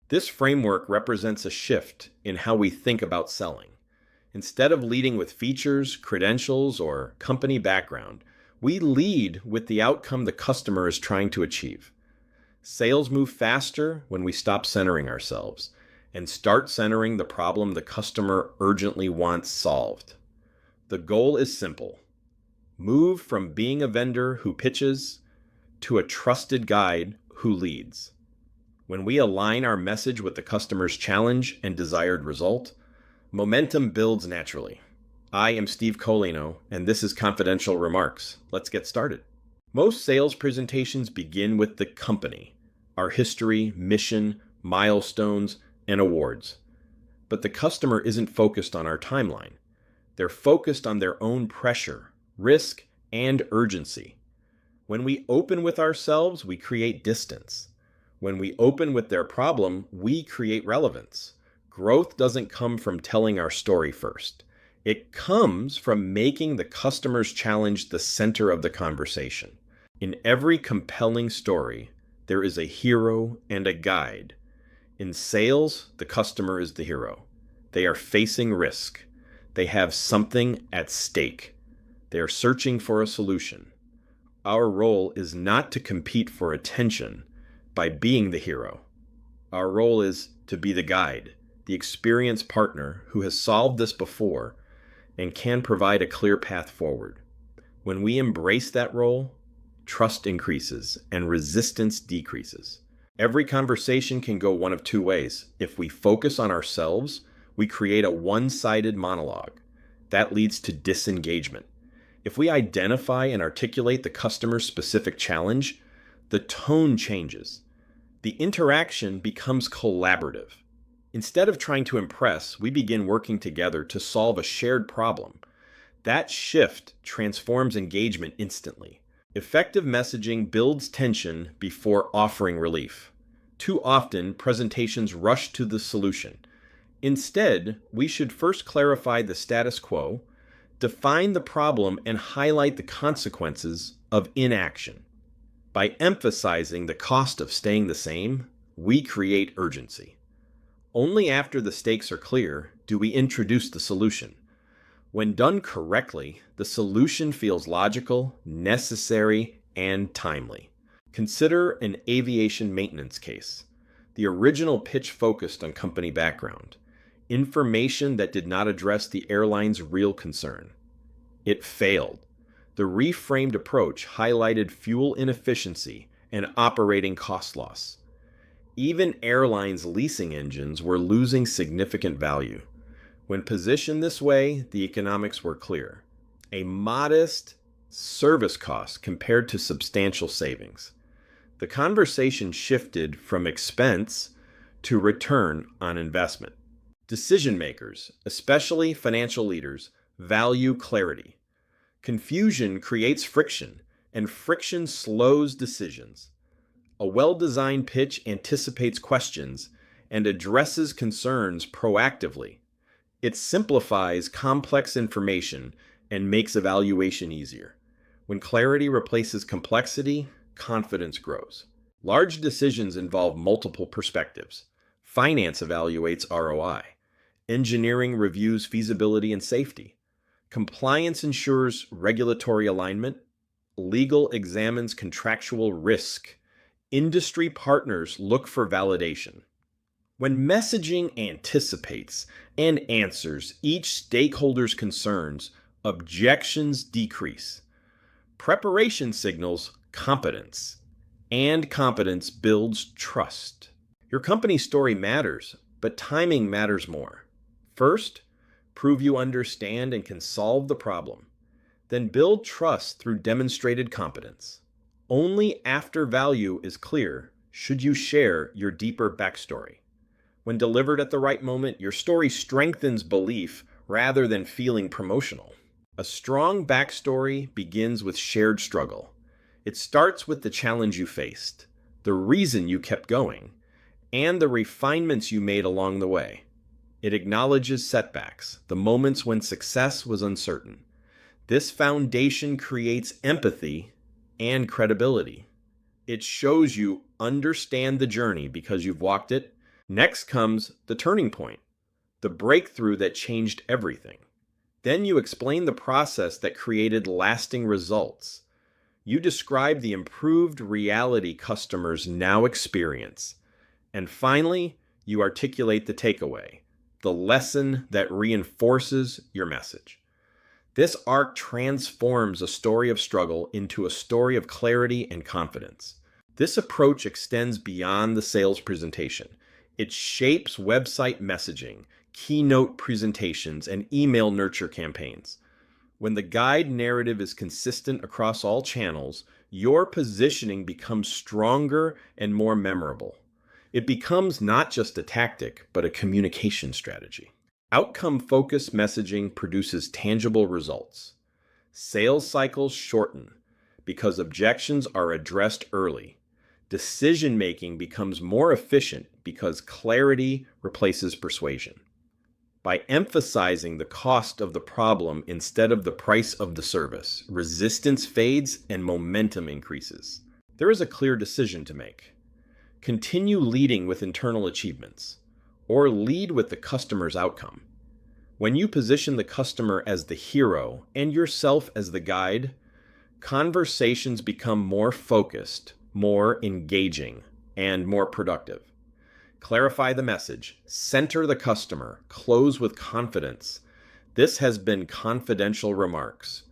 This framework represents a shift in how we think about selling. Instead of leading with features, credentials, or company background, we lead with the outcome the customer is trying to achieve. Sales move faster when we stop centering ourselves and start centering the problem the customer urgently wants solved. The goal is simple. Move from being a vendor who pitches to a trusted guide who leads. When we align our message with the customer's challenge and desired result, momentum builds naturally. I am Steve Colino, and this is Confidential Remarks. Let's get started. Most sales presentations begin with the company, our history, mission, milestones, and awards. But the customer isn't focused on our timeline. They're focused on their own pressure, risk, and urgency. When we open with ourselves, we create distance. When we open with their problem, we create relevance. Growth doesn't come from telling our story first. It comes from making the customer's challenge the center of the conversation. In every compelling story, there is a hero and a guide. In sales, the customer is the hero. They are facing risk. They have something at stake. They are searching for a solution. Our role is not to compete for attention by being the hero. Our role is to be the guide, the experienced partner who has solved this before and can provide a clear path forward. When we embrace that role, trust increases and resistance decreases. Every conversation can go one of two ways. If we focus on ourselves, we create a one-sided monologue. That leads to disengagement. If we identify and articulate the customer's specific challenge, the tone changes. The interaction becomes collaborative. Instead of trying to impress, we begin working together to solve a shared problem. That shift transforms engagement instantly. Effective messaging builds tension before offering relief. Too often, presentations rush to the solution. Instead, we should first clarify the status quo, define the problem, and highlight the consequences of inaction. By emphasizing the cost of staying the same, we create urgency. Only after the stakes are clear do we introduce the solution. When done correctly, the solution feels logical, necessary, and timely. Consider an aviation maintenance case. The original pitch focused on company background, information that did not address the airline's real concern. It failed. The reframed approach highlighted fuel inefficiency and operating cost loss. Even airlines' leasing engines were losing significant value. When positioned this way, the economics were clear. A modest service cost compared to substantial savings. The conversation shifted from expense to return on investment. Decision makers, especially financial leaders, value clarity. Confusion creates friction, and friction slows decisions. A well-designed pitch anticipates questions and addresses concerns proactively. It simplifies complex information and makes evaluation easier. When clarity replaces complexity, confidence grows. Large decisions involve multiple perspectives. Finance evaluates ROI. Engineering reviews feasibility and safety. Compliance ensures regulatory alignment. Legal examines contractual risk. Industry partners look for validation. When messaging anticipates and answers each stakeholder's concerns, objections decrease. Preparation signals competence, and competence builds trust. Your company's story matters, but timing matters more. First, prove you understand and can solve the problem. Then build trust through demonstrated competence. Only after value is clear should you share your deeper backstory. When delivered at the right moment, your story strengthens belief rather than feeling promotional. A strong backstory begins with shared struggle. It starts with the challenge you faced, the reason you kept going, and the refinements you made along the way. It acknowledges setbacks, the moments when success was uncertain. This foundation creates empathy and credibility. It shows you understand the journey because you've walked it, Next comes the turning point, the breakthrough that changed everything. Then you explain the process that created lasting results. You describe the improved reality customers now experience. And finally, you articulate the takeaway, the lesson that reinforces your message. This arc transforms a story of struggle into a story of clarity and confidence. This approach extends beyond the sales presentation. It shapes website messaging, keynote presentations, and email nurture campaigns. When the guide narrative is consistent across all channels, your positioning becomes stronger and more memorable. It becomes not just a tactic, but a communication strategy. Outcome-focused messaging produces tangible results. Sales cycles shorten because objections are addressed early. Decision-making becomes more efficient because clarity replaces persuasion. By emphasizing the cost of the problem instead of the price of the service, resistance fades and momentum increases. There is a clear decision to make. Continue leading with internal achievements, or lead with the customer's outcome. When you position the customer as the hero and yourself as the guide, conversations become more focused, more engaging, and more productive. Clarify the message, center the customer, close with confidence. This has been Confidential Remarks.